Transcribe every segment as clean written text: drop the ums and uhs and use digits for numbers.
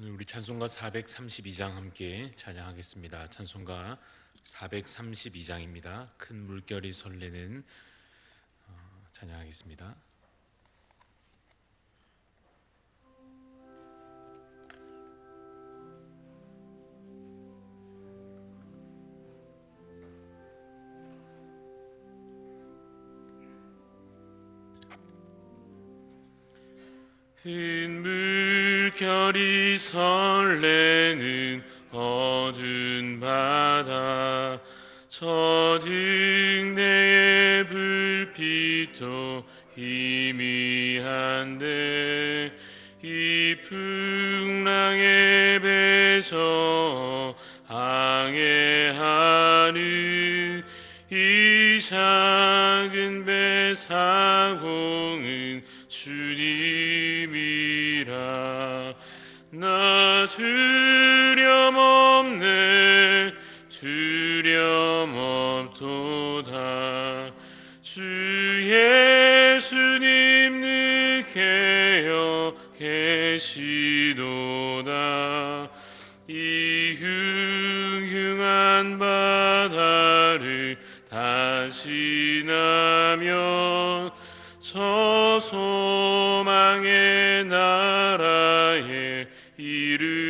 오늘 우리 찬송가 432장 함께 찬양하겠습니다. 찬송가 432장입니다. 큰 물결이 설레는 찬양하겠습니다. 큰 물결이 설레는 어두운 바다, 젖은 데의 불빛도 희미한데 이 풍랑에 배서 항해하는 이 작은 배 사공은 주님이라. 나 두려움없네, 두려움없도다. 주 예수님 느껴 계시도다. 이 흉흉한 바다를 다시 나면 저 소망의 나라에 이르리라.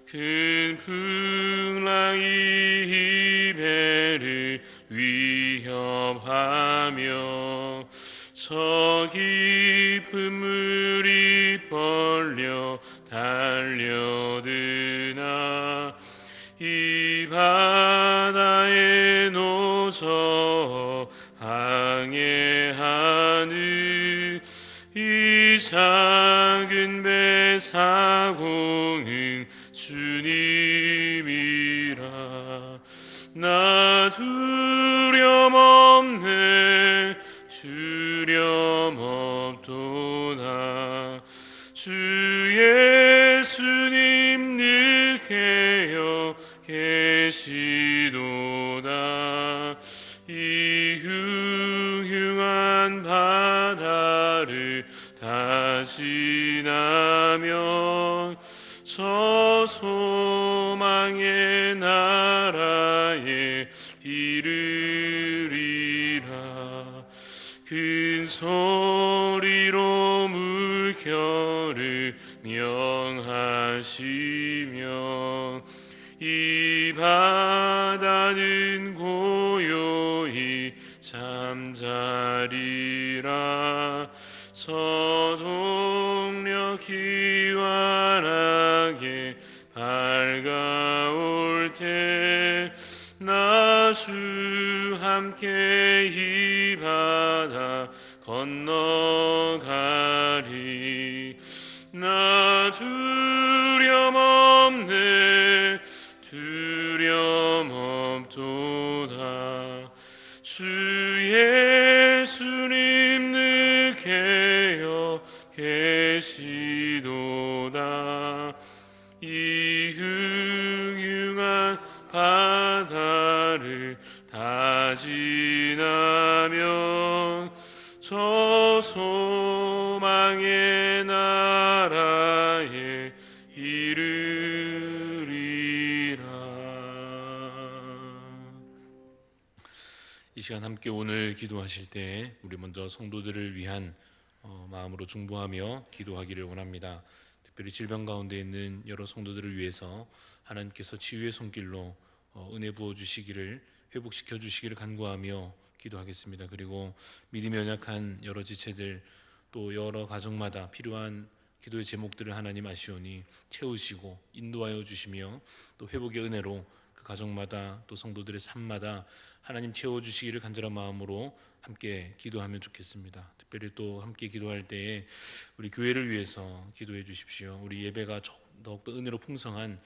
큰 풍랑이 이 배를 위협하며 저 깊은 물이 벌려 달려드나 이 바다에 놓쳐 항해하는 이 작은 배 사공은 주님이라. 나 두려움없네, 두려움없도다. 주 예수님 느껴 계시도다. 이 흉흉한 바다를 다시 나면 저 소망의 나라에 이르리라. 큰 소리로 물결을 명하시며 이 바다는 고요히 잠자리라. 서동력 기완하게 밝아올 때 나 주 함께 이 바다 건너가리. 나 두려움없네, 두려움없도다. 주 예수님 느껴 계시도다. 이 흉흉한 바다를 다 지나면 저 소망의 나라에 이르리라. 이 시간 함께 오늘 기도하실 때 우리 먼저 성도들을 위한 마음으로 중보하며 기도하기를 원합니다. 특별히 질병 가운데 있는 여러 성도들을 위해서 하나님께서 치유의 손길로 은혜 부어주시기를, 회복시켜 주시기를 간구하며 기도하겠습니다. 그리고 믿음이 연약한 여러 지체들, 또 여러 가정마다 필요한 기도의 제목들을 하나님 아시오니 채우시고 인도하여 주시며 또 회복의 은혜로 그 가정마다 또 성도들의 삶마다 하나님 채워주시기를 간절한 마음으로 함께 기도하면 좋겠습니다. 특별히 또 함께 기도할 때에 우리 교회를 위해서 기도해 주십시오. 우리 예배가 더욱더 은혜로 풍성한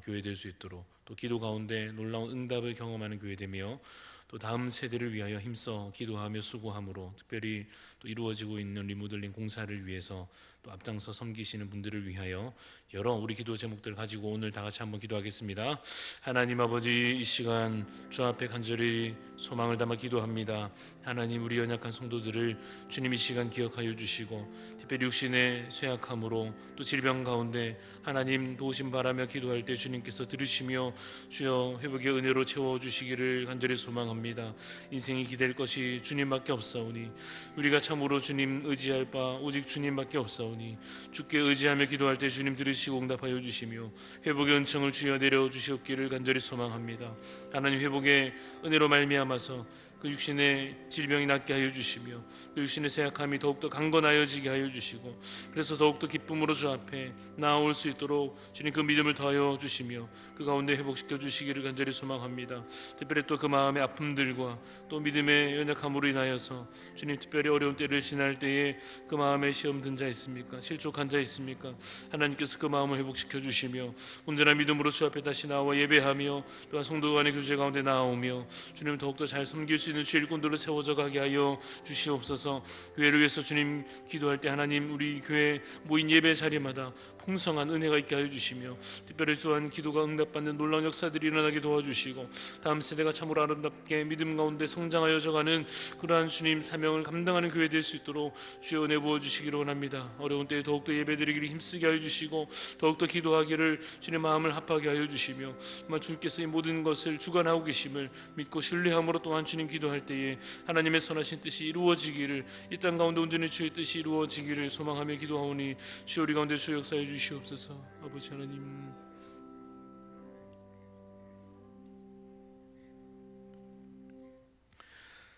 교회 될 수 있도록, 또 기도 가운데 놀라운 응답을 경험하는 교회 되며 또 다음 세대를 위하여 힘써 기도하며 수고함으로 특별히 또 이루어지고 있는 리모델링 공사를 위해서 또 앞장서 섬기시는 분들을 위하여 여러 우리 기도 제목들을 가지고 오늘 다 같이 한번 기도하겠습니다. 하나님 아버지, 이 시간 주 앞에 간절히 소망을 담아 기도합니다. 하나님, 우리 연약한 성도들을 주님 이 시간 기억하여 주시고, 특별히 육신의 쇠약함으로 또 질병 가운데 하나님 도우심 바라며 기도할 때 주님께서 들으시며 주여 회복의 은혜로 채워주시기를 간절히 소망합니다. 인생이 기댈 것이 주님밖에 없사오니, 우리가 참으로 주님 의지할 바 오직 주님밖에 없사오니, 주께 의지하며 기도할 때 주님 들으시고 응답하여 주시며 회복의 은총을 주여 내려주시옵기를 간절히 소망합니다. 하나님, 회복의 은혜로 말미암아서 그 육신의 질병이 낫게 하여 주시며 그 육신의 쇠약함이 더욱더 강건하여지게 하여 주시고, 그래서 더욱더 기쁨으로 주 앞에 나아올 수 있도록 주님 그 믿음을 더하여 주시며 그 가운데 회복시켜 주시기를 간절히 소망합니다. 특별히 또 그 마음의 아픔들과 또 믿음의 연약함으로 인하여서 주님, 특별히 어려운 때를 지날 때에 그 마음에 시험 든 자 있습니까? 실족한 자 있습니까? 하나님께서 그 마음을 회복시켜 주시며 온전한 믿음으로 주 앞에 다시 나와 예배하며 또한 성도 간의 교제 가운데 나아오며 주님 더욱더 잘 섬길 수 있는 주의 일꾼들로 세워져 가게 하여 주시옵소서. 교회를 위해서 주님 기도할 때 하나님, 우리 교회 모인 예배 자리마다 풍성한 은혜가 있게 하여 주시며 특별히 또한 기도가 응답받는 놀라운 역사들이 일어나게 도와주시고, 다음 세대가 참으로 아름답게 믿음 가운데 성장하여져가는 그러한 주님 사명을 감당하는 교회 될 수 있도록 주여 은혜 부어주시기를 원합니다. 어려운 때에 더욱더 예배드리기를 힘쓰게 하여 주시고 더욱더 기도하기를 주님 마음을 합하게 하여 주시며, 정말 주께서 이 모든 것을 주관하고 계심을 믿고 신뢰함으로 또한 주님 기도할 때에 하나님의 선하신 뜻이 이루어지기를, 이 땅 가운데 온전히 주의 뜻이 이루어지기를 소망하며 기도하오니 주여 우리 가운데 주 역사해 주시옵소서. 아버지 하나님,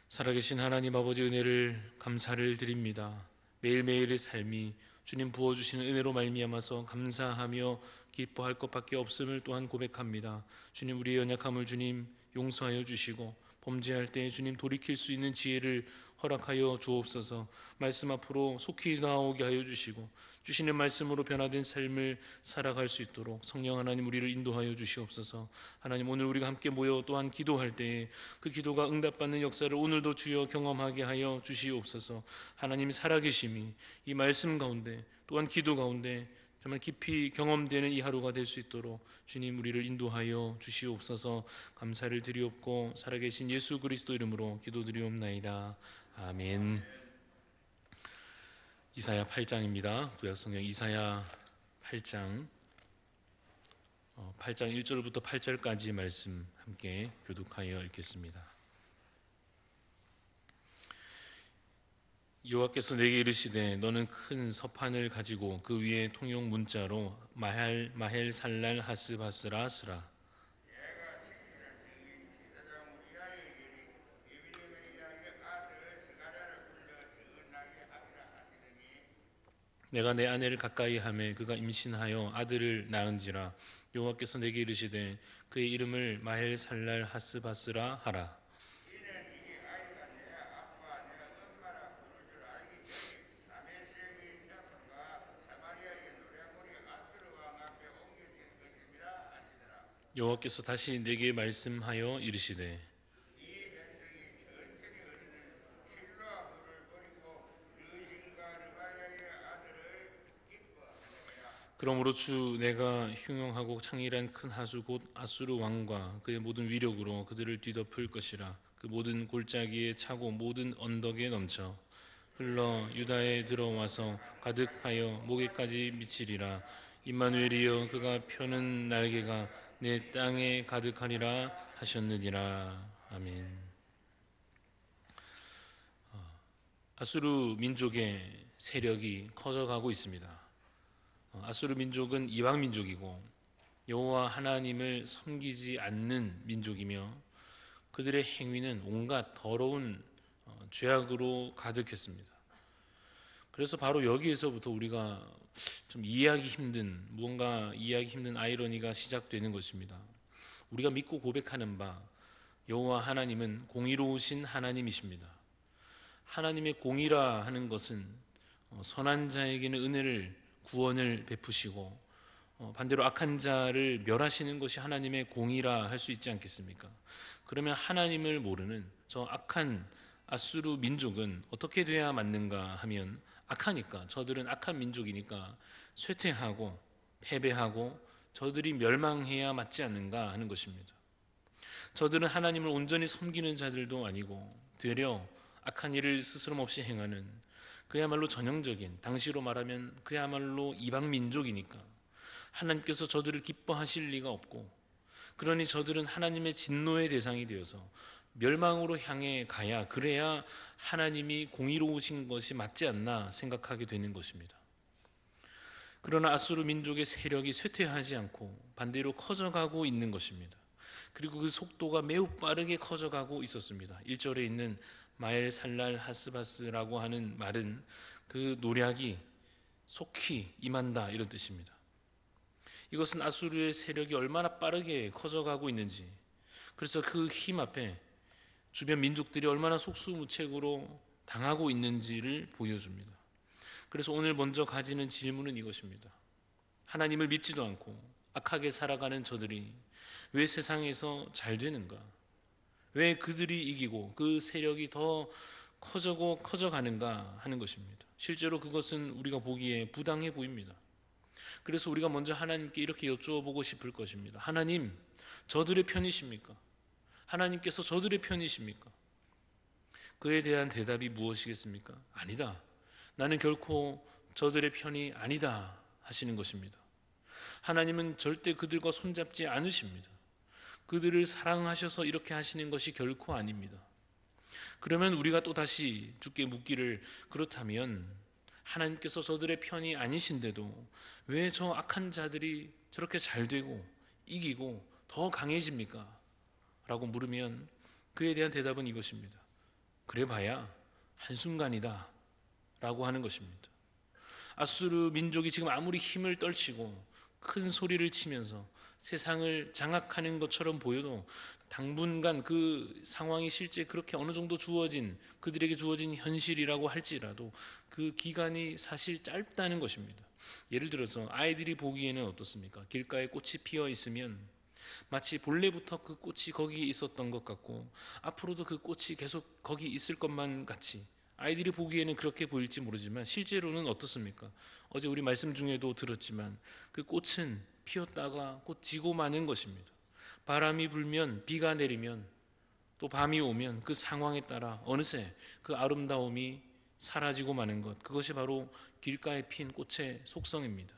살아계신 하나님 아버지, 은혜를 감사를 드립니다. 매일매일의 삶이 주님 부어주시는 은혜로 말미암아서 감사하며 기뻐할 것밖에 없음을 또한 고백합니다. 주님, 우리의 연약함을 주님 용서하여 주시고 범죄할 때 주님 돌이킬 수 있는 지혜를 허락하여 주옵소서. 말씀 앞으로 속히 나오게 하여 주시고 주시는 말씀으로 변화된 삶을 살아갈 수 있도록 성령 하나님 우리를 인도하여 주시옵소서. 하나님, 오늘 우리가 함께 모여 또한 기도할 때에 그 기도가 응답받는 역사를 오늘도 주여 경험하게 하여 주시옵소서. 하나님이 살아계심이 이 말씀 가운데 또한 기도 가운데 정말 깊이 경험되는 이 하루가 될 수 있도록 주님 우리를 인도하여 주시옵소서. 감사를 드리옵고 살아계신 예수 그리스도 이름으로 기도드리옵나이다. 아멘. 이사야 8장입니다. 구약성경 이사야 8장 1절부터 8절까지 말씀 함께 교독하여 읽겠습니다. 여호와께서 내게 이르시되 너는 큰 서판을 가지고 그 위에 통용 문자로 마헬 살랄 하스바스라 쓰라. 내가 내 아내를 가까이 하매 그가 임신하여 아들을 낳은지라. 여호와께서 내게 이르시되 그의 이름을 마헬 살랄 하스바스라 하라. 여호와께서 다시 내게 말씀하여 이르시되 그러므로 주 내가 흉용하고 창일한 큰 하수 곧 아수르 왕과 그의 모든 위력으로 그들을 뒤덮을 것이라. 그 모든 골짜기에 차고 모든 언덕에 넘쳐 흘러 유다에 들어와서 가득하여 목에까지 미치리라. 임마누엘이여, 그가 펴는 날개가 내 땅에 가득하리라 하셨느니라. 아멘. 아수르 민족의 세력이 커져가고 있습니다. 아수르 민족은 이방 민족이고 여호와 하나님을 섬기지 않는 민족이며 그들의 행위는 온갖 더러운 죄악으로 가득했습니다. 그래서 바로 여기에서부터 우리가 좀 무언가 이해하기 힘든 아이러니가 시작되는 것입니다. 우리가 믿고 고백하는 바 여호와 하나님은 공의로우신 하나님이십니다. 하나님의 공의라 하는 것은 선한 자에게는 은혜를 구원을 베푸시고 반대로 악한 자를 멸하시는 것이 하나님의 공의라 할 수 있지 않겠습니까? 그러면 하나님을 모르는 저 악한 아수르 민족은 어떻게 돼야 맞는가 하면 악하니까, 저들은 악한 민족이니까 쇠퇴하고 패배하고 저들이 멸망해야 맞지 않는가 하는 것입니다. 저들은 하나님을 온전히 섬기는 자들도 아니고 되려 악한 일을 스스럼없이 행하는 그야말로 전형적인, 당시로 말하면 그야말로 이방 민족이니까 하나님께서 저들을 기뻐하실 리가 없고, 그러니 저들은 하나님의 진노의 대상이 되어서 멸망으로 향해 가야, 그래야 하나님이 공의로우신 것이 맞지 않나 생각하게 되는 것입니다. 그러나 아수르 민족의 세력이 쇠퇴하지 않고 반대로 커져가고 있는 것입니다. 그리고 그 속도가 매우 빠르게 커져가고 있었습니다. 1절에 있는 마엘 살랄 하스바스라고 하는 말은 그 노략이 속히 임한다, 이런 뜻입니다. 이것은 아수르의 세력이 얼마나 빠르게 커져가고 있는지, 그래서 그 힘 앞에 주변 민족들이 얼마나 속수무책으로 당하고 있는지를 보여줍니다. 그래서 오늘 먼저 가지는 질문은 이것입니다. 하나님을 믿지도 않고 악하게 살아가는 저들이 왜 세상에서 잘 되는가? 왜 그들이 이기고 그 세력이 더 커져가는가 하는 것입니다. 실제로 그것은 우리가 보기에 부당해 보입니다. 그래서 우리가 먼저 하나님께 이렇게 여쭈어 보고 싶을 것입니다. 하나님, 저들의 편이십니까? 하나님께서 저들의 편이십니까? 그에 대한 대답이 무엇이겠습니까? 아니다. 나는 결코 저들의 편이 아니다 하시는 것입니다. 하나님은 절대 그들과 손잡지 않으십니다. 그들을 사랑하셔서 이렇게 하시는 것이 결코 아닙니다. 그러면 우리가 또 다시 주께 묻기를, 그렇다면 하나님께서 저들의 편이 아니신데도 왜 저 악한 자들이 저렇게 잘 되고 이기고 더 강해집니까? 라고 물으면 그에 대한 대답은 이것입니다. 그래봐야 한순간이다 라고 하는 것입니다. 아수르 민족이 지금 아무리 힘을 떨치고 큰 소리를 치면서 세상을 장악하는 것처럼 보여도 당분간 그 상황이 실제 그렇게 어느 정도 그들에게 주어진 현실이라고 할지라도 그 기간이 사실 짧다는 것입니다. 예를 들어서 아이들이 보기에는 어떻습니까? 길가에 꽃이 피어 있으면 마치 본래부터 그 꽃이 거기 있었던 것 같고 앞으로도 그 꽃이 계속 거기 있을 것만 같이 아이들이 보기에는 그렇게 보일지 모르지만 실제로는 어떻습니까? 어제 우리 말씀 중에도 들었지만 그 꽃은 피었다가 곧 지고 마는 것입니다. 바람이 불면, 비가 내리면, 또 밤이 오면 그 상황에 따라 어느새 그 아름다움이 사라지고 마는 것, 그것이 바로 길가에 핀 꽃의 속성입니다.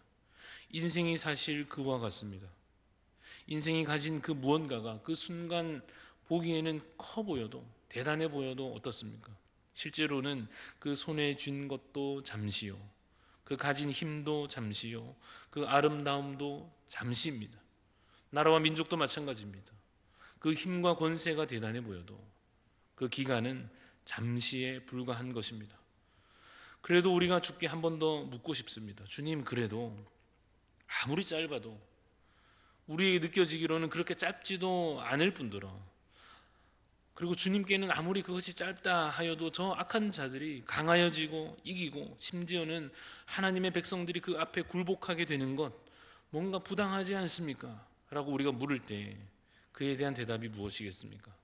인생이 사실 그와 같습니다. 인생이 가진 그 무언가가 그 순간 보기에는 커 보여도, 대단해 보여도 어떻습니까? 실제로는 그 손에 쥔 것도 잠시요, 그 가진 힘도 잠시요, 그 아름다움도 잠시입니다. 나라와 민족도 마찬가지입니다. 그 힘과 권세가 대단해 보여도 그 기간은 잠시에 불과한 것입니다. 그래도 우리가 주께 한 번 더 묻고 싶습니다. 주님, 그래도 아무리 짧아도 우리에게 느껴지기로는 그렇게 짧지도 않을 뿐더러, 그리고 주님께는 아무리 그것이 짧다 하여도 저 악한 자들이 강하여지고 이기고 심지어는 하나님의 백성들이 그 앞에 굴복하게 되는 것, 뭔가 부당하지 않습니까? 라고 우리가 물을 때 그에 대한 대답이 무엇이겠습니까?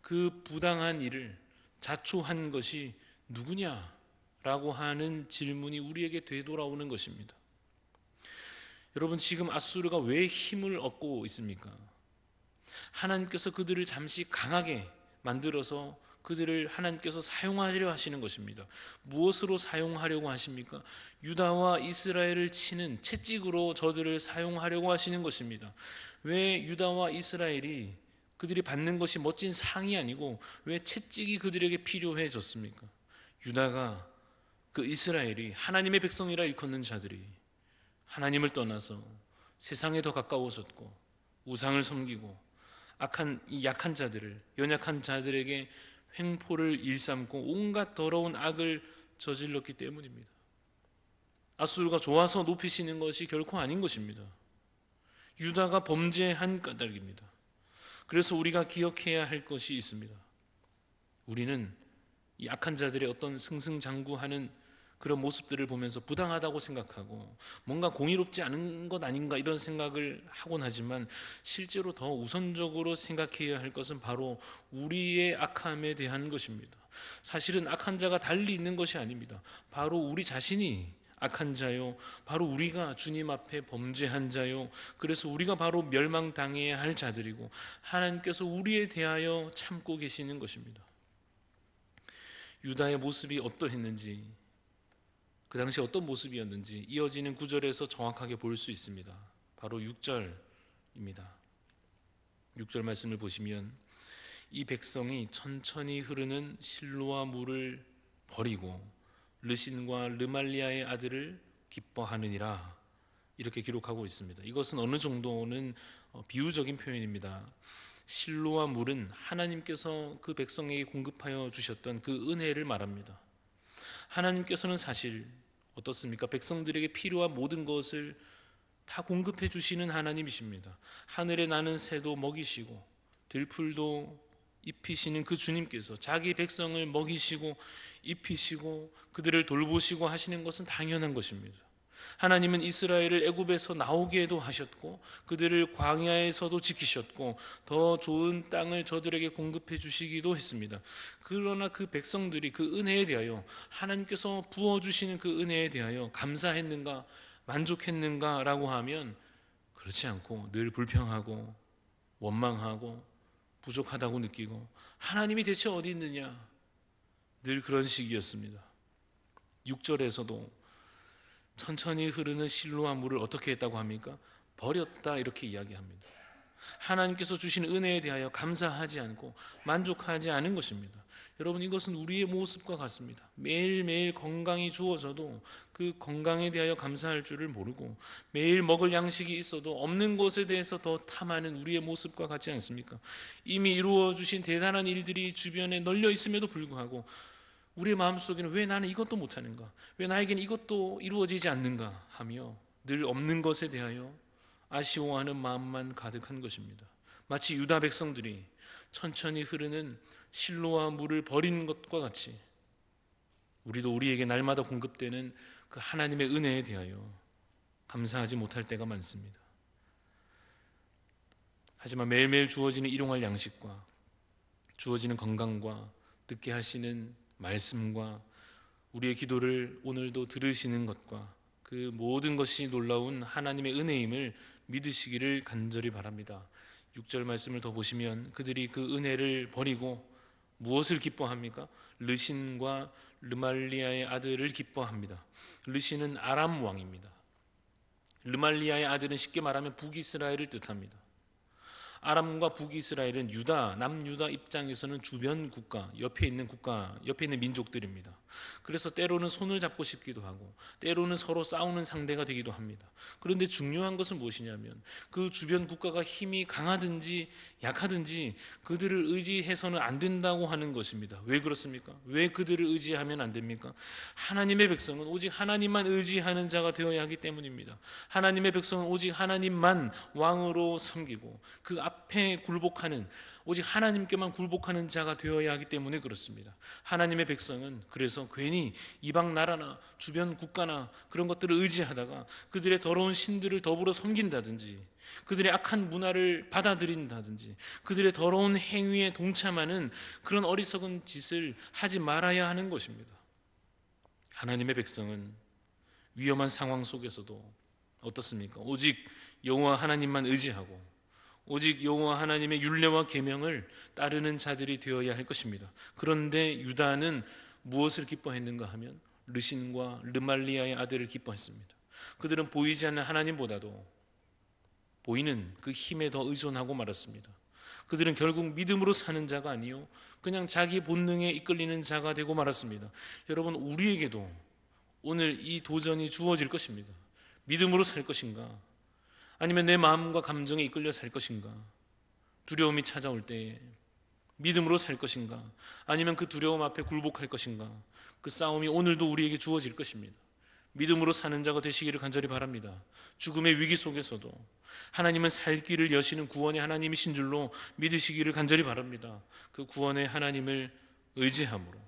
그 부당한 일을 자초한 것이 누구냐? 라고 하는 질문이 우리에게 되돌아오는 것입니다. 여러분, 지금 아수르가 왜 힘을 얻고 있습니까? 하나님께서 그들을 잠시 강하게 만들어서 그들을 하나님께서 사용하려 하시는 것입니다. 무엇으로 사용하려고 하십니까? 유다와 이스라엘을 치는 채찍으로 저들을 사용하려고 하시는 것입니다. 왜 유다와 이스라엘이 그들이 받는 것이 멋진 상이 아니고 왜 채찍이 그들에게 필요해졌습니까? 유다가, 그 이스라엘이, 하나님의 백성이라 일컫는 자들이 하나님을 떠나서 세상에 더 가까워졌고 우상을 섬기고 약한 자들을, 연약한 자들에게 횡포를 일삼고 온갖 더러운 악을 저질렀기 때문입니다. 아수르가 좋아서 높이시는 것이 결코 아닌 것입니다. 유다가 범죄한 까닭입니다. 그래서 우리가 기억해야 할 것이 있습니다. 우리는 이 악한 자들의 어떤 승승장구하는 그런 모습들을 보면서 부당하다고 생각하고 뭔가 공의롭지 않은 것 아닌가 이런 생각을 하곤 하지만, 실제로 더 우선적으로 생각해야 할 것은 바로 우리의 악함에 대한 것입니다. 사실은 악한 자가 달리 있는 것이 아닙니다. 바로 우리 자신이 악한 자요, 바로 우리가 주님 앞에 범죄한 자요, 그래서 우리가 바로 멸망당해야 할 자들이고 하나님께서 우리에 대하여 참고 계시는 것입니다. 유다의 모습이 어떠했는지, 그 당시 어떤 모습이었는지 이어지는 구절에서 정확하게 볼 수 있습니다. 바로 6절입니다. 6절 말씀을 보시면 이 백성이 천천히 흐르는 실로와 물을 버리고 르신과 르말리아의 아들을 기뻐하느니라, 이렇게 기록하고 있습니다. 이것은 어느 정도는 비유적인 표현입니다. 실로와 물은 하나님께서 그 백성에게 공급하여 주셨던 그 은혜를 말합니다. 하나님께서는 사실 어떻습니까? 백성들에게 필요한 모든 것을 다 공급해 주시는 하나님이십니다. 하늘에 나는 새도 먹이시고 들풀도 입히시는 그 주님께서 자기 백성을 먹이시고 입히시고 그들을 돌보시고 하시는 것은 당연한 것입니다. 하나님은 이스라엘을 애굽에서 나오게도 하셨고 그들을 광야에서도 지키셨고 더 좋은 땅을 저들에게 공급해 주시기도 했습니다. 그러나 그 백성들이 그 은혜에 대하여, 하나님께서 부어주시는 그 은혜에 대하여 감사했는가, 만족했는가 라고 하면 그렇지 않고 늘 불평하고 원망하고 부족하다고 느끼고 하나님이 대체 어디 있느냐, 늘 그런 식이었습니다. 6절에서도 천천히 흐르는 실로와 물을 어떻게 했다고 합니까? 버렸다, 이렇게 이야기합니다. 하나님께서 주신 은혜에 대하여 감사하지 않고 만족하지 않은 것입니다. 여러분, 이것은 우리의 모습과 같습니다. 매일매일 건강이 주어져도 그 건강에 대하여 감사할 줄을 모르고 매일 먹을 양식이 있어도 없는 것에 대해서 더 탐하는 우리의 모습과 같지 않습니까? 이미 이루어 주신 대단한 일들이 주변에 널려 있음에도 불구하고 우리의 마음속에는 왜 나는 이것도 못하는가, 왜 나에게는 이것도 이루어지지 않는가 하며 늘 없는 것에 대하여 아쉬워하는 마음만 가득한 것입니다. 마치 유다 백성들이 천천히 흐르는 실로와 물을 버린 것과 같이 우리도 우리에게 날마다 공급되는 그 하나님의 은혜에 대하여 감사하지 못할 때가 많습니다. 하지만 매일매일 주어지는 일용할 양식과 주어지는 건강과 듣게 하시는 말씀과 우리의 기도를 오늘도 들으시는 것과 그 모든 것이 놀라운 하나님의 은혜임을 믿으시기를 간절히 바랍니다. 6절 말씀을 더 보시면 그들이 그 은혜를 버리고 무엇을 기뻐합니까? 르신과 르말리아의 아들을 기뻐합니다. 르신은 아람 왕입니다. 르말리아의 아들은 쉽게 말하면 북이스라엘을 뜻합니다. 아람과 북이스라엘은 유다, 남유다 입장에서는 주변 국가, 옆에 있는 민족들입니다. 그래서 때로는 손을 잡고 싶기도 하고 때로는 서로 싸우는 상대가 되기도 합니다. 그런데 중요한 것은 무엇이냐면 그 주변 국가가 힘이 강하든지 약하든지 그들을 의지해서는 안 된다고 하는 것입니다. 왜 그렇습니까? 왜 그들을 의지하면 안 됩니까? 하나님의 백성은 오직 하나님만 의지하는 자가 되어야 하기 때문입니다. 하나님의 백성은 오직 하나님만 왕으로 섬기고 그 앞에 굴복하는, 오직 하나님께만 굴복하는 자가 되어야 하기 때문에 그렇습니다. 하나님의 백성은 그래서 괜히 이방 나라나 주변 국가나 그런 것들을 의지하다가 그들의 더러운 신들을 더불어 섬긴다든지 그들의 악한 문화를 받아들인다든지 그들의 더러운 행위에 동참하는 그런 어리석은 짓을 하지 말아야 하는 것입니다. 하나님의 백성은 위험한 상황 속에서도 어떻습니까? 오직 여호와 하나님만 의지하고 오직 여호와 하나님의 율례와 계명을 따르는 자들이 되어야 할 것입니다. 그런데 유다는 무엇을 기뻐했는가 하면 르신과 르말리아의 아들을 기뻐했습니다. 그들은 보이지 않는 하나님보다도 보이는 그 힘에 더 의존하고 말았습니다. 그들은 결국 믿음으로 사는 자가 아니요 그냥 자기 본능에 이끌리는 자가 되고 말았습니다. 여러분, 우리에게도 오늘 이 도전이 주어질 것입니다. 믿음으로 살 것인가, 아니면 내 마음과 감정에 이끌려 살 것인가, 두려움이 찾아올 때 믿음으로 살 것인가, 아니면 그 두려움 앞에 굴복할 것인가, 그 싸움이 오늘도 우리에게 주어질 것입니다. 믿음으로 사는 자가 되시기를 간절히 바랍니다. 죽음의 위기 속에서도 하나님은 살 길을 여시는 구원의 하나님이신 줄로 믿으시기를 간절히 바랍니다. 그 구원의 하나님을 의지함으로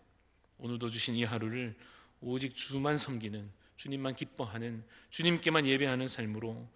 오늘도 주신 이 하루를 오직 주만 섬기는, 주님만 기뻐하는, 주님께만 예배하는 삶으로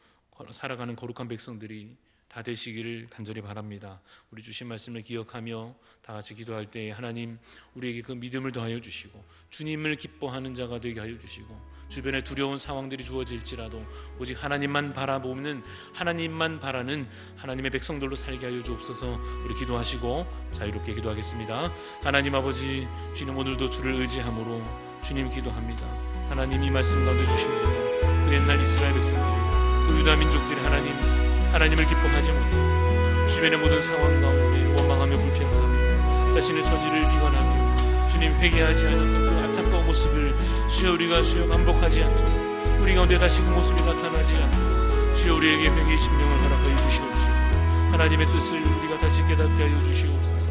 살아가는 거룩한 백성들이 다 되시기를 간절히 바랍니다. 우리 주신 말씀을 기억하며 다 같이 기도할 때 하나님 우리에게 그 믿음을 더하여 주시고 주님을 기뻐하는 자가 되게 하여 주시고 주변에 두려운 상황들이 주어질지라도 오직 하나님만 바라보는 하나님만 바라는 하나님의 백성들로 살게 하여 주옵소서. 우리 기도하시고 자유롭게 기도하겠습니다. 하나님 아버지, 주님 오늘도 주를 의지함으로 주님 기도합니다. 하나님 이 말씀 가운데 주신 그 옛날 이스라엘 백성들이 그 유다 민족들이 하나님을 기뻐하지 못하고 주변의 모든 상황 가운데 원망하며 불평하며 자신의 처지를 비관하며 주님 회개하지 않았던 그 안타까운 모습을 주여 우리가 반복하지 않도록 우리 가운데 다시 그 모습이 나타나지 않도록 주여 우리에게 회개의 심령을 허락하여 주시옵시고 하나님의 뜻을 우리가 다시 깨닫게 하여 주시옵소서.